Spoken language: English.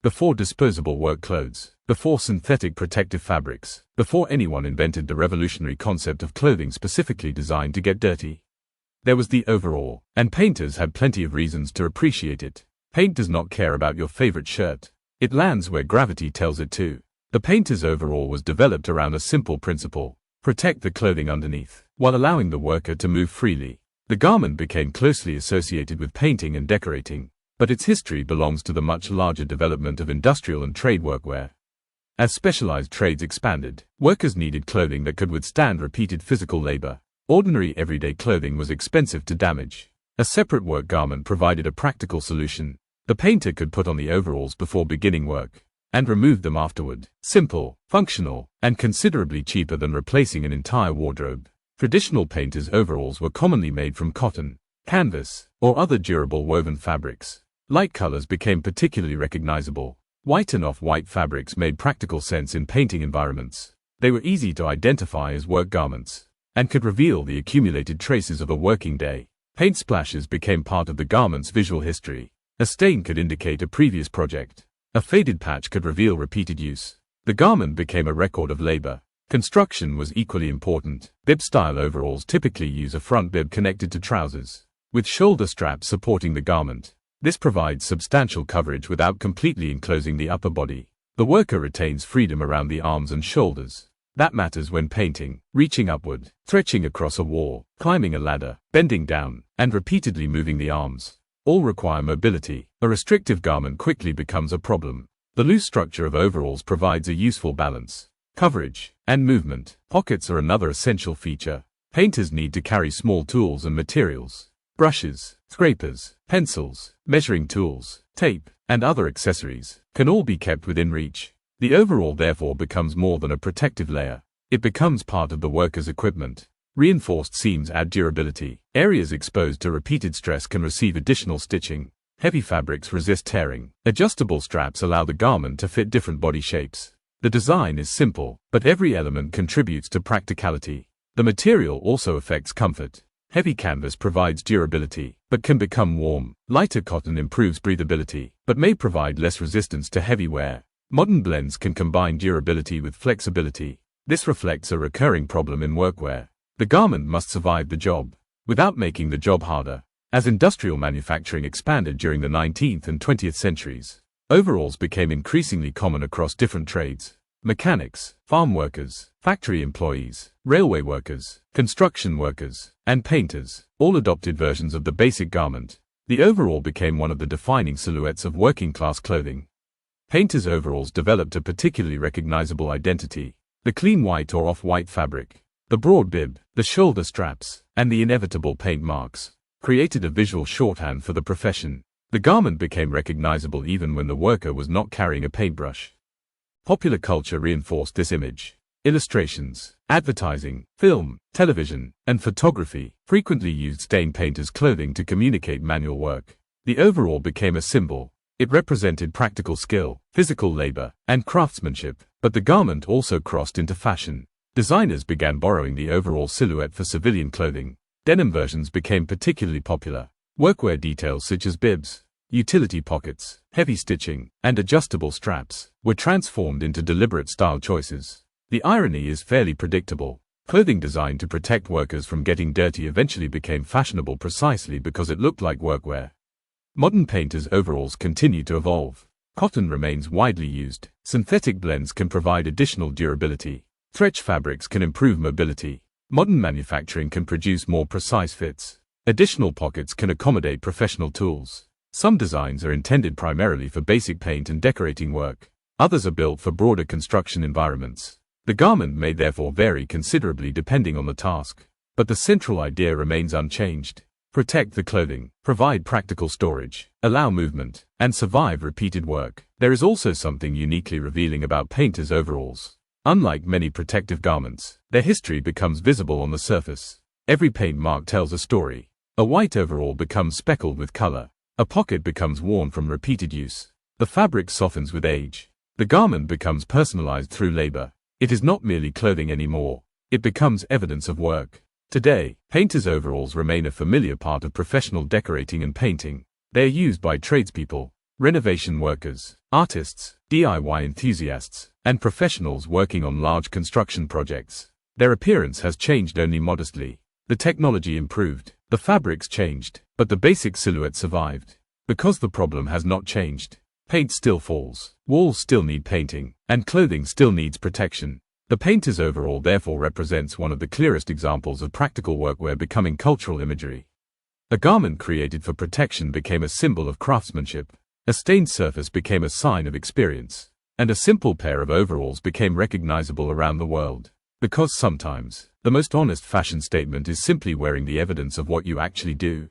Before disposable work clothes, before synthetic protective fabrics, before anyone invented the revolutionary concept of clothing specifically designed to get dirty, there was the overall, and painters had plenty of reasons to appreciate it. Paint does not care about your favorite shirt. It lands where gravity tells it to. The painter's overall was developed around a simple principle: protect the clothing underneath, while allowing the worker to move freely. The garment became closely associated with painting and decorating, but its history belongs to the much larger development of industrial and trade workwear. As specialized trades expanded, workers needed clothing that could withstand repeated physical labor. Ordinary everyday clothing was expensive to damage. A separate work garment provided a practical solution. The painter could put on the overalls before beginning work, and remove them afterward. Simple, functional, and considerably cheaper than replacing an entire wardrobe. Traditional painters' overalls were commonly made from cotton, canvas, or other durable woven fabrics. Light colors became particularly recognizable. White and off-white fabrics made practical sense in painting environments. They were easy to identify as work garments, and could reveal the accumulated traces of a working day. Paint splashes became part of the garment's visual history. A stain could indicate a previous project. A faded patch could reveal repeated use. The garment became a record of labor. Construction was equally important. Bib-style overalls typically use a front bib connected to trousers, with shoulder straps supporting the garment. This provides substantial coverage without completely enclosing the upper body. The worker retains freedom around the arms and shoulders. That matters when painting. Reaching upward, stretching across a wall, climbing a ladder, bending down, and repeatedly moving the arms all require mobility. A restrictive garment quickly becomes a problem. The loose structure of overalls provides a useful balance. Coverage and movement. Pockets are another essential feature. Painters need to carry small tools and materials. Brushes, scrapers, pencils, measuring tools, tape, and other accessories can all be kept within reach. The overall therefore becomes more than a protective layer. It becomes part of the worker's equipment. Reinforced seams add durability. Areas exposed to repeated stress can receive additional stitching. Heavy fabrics resist tearing. Adjustable straps allow the garment to fit different body shapes. The design is simple, but every element contributes to practicality. The material also affects comfort. Heavy canvas provides durability, but can become warm. Lighter cotton improves breathability, but may provide less resistance to heavy wear. Modern blends can combine durability with flexibility. This reflects a recurring problem in workwear. The garment must survive the job, without making the job harder. As industrial manufacturing expanded during the 19th and 20th centuries, overalls became increasingly common across different trades. Mechanics, farm workers, factory employees, railway workers, construction workers, and painters all adopted versions of the basic garment. The overall became one of the defining silhouettes of working-class clothing. Painters' overalls developed a particularly recognizable identity. The clean white or off-white fabric, the broad bib, the shoulder straps, and the inevitable paint marks created a visual shorthand for the profession. The garment became recognizable even when the worker was not carrying a paintbrush. Popular culture reinforced this image. Illustrations, advertising, film, television, and photography frequently used stain painters' clothing to communicate manual work. The overall became a symbol. It represented practical skill, physical labor, and craftsmanship, but the garment also crossed into fashion. Designers began borrowing the overall silhouette for civilian clothing. Denim versions became particularly popular. Workwear details such as bibs, utility pockets, heavy stitching, and adjustable straps were transformed into deliberate style choices. The irony is fairly predictable. Clothing designed to protect workers from getting dirty eventually became fashionable precisely because it looked like workwear. Modern painters' overalls continue to evolve. Cotton remains widely used. Synthetic blends can provide additional durability. Stretch fabrics can improve mobility. Modern manufacturing can produce more precise fits. Additional pockets can accommodate professional tools. Some designs are intended primarily for basic paint and decorating work. Others are built for broader construction environments. The garment may therefore vary considerably depending on the task, but the central idea remains unchanged. Protect the clothing, provide practical storage, allow movement, and survive repeated work. There is also something uniquely revealing about painters' overalls. Unlike many protective garments, their history becomes visible on the surface. Every paint mark tells a story. A white overall becomes speckled with color. A pocket becomes worn from repeated use. The fabric softens with age. The garment becomes personalized through labor. It is not merely clothing anymore. It becomes evidence of work. Today, painters' overalls remain a familiar part of professional decorating and painting. They are used by tradespeople, Renovation workers, artists, DIY enthusiasts, and professionals working on large construction projects. Their appearance has changed only modestly. The technology improved, the fabrics changed, but the basic silhouette survived. Because the problem has not changed. Paint still falls, walls still need painting, and clothing still needs protection. The painter's overall therefore represents one of the clearest examples of practical workwear becoming cultural imagery. A garment created for protection became a symbol of craftsmanship. A stained surface became a sign of experience. And a simple pair of overalls became recognizable around the world. Because sometimes, the most honest fashion statement is simply wearing the evidence of what you actually do.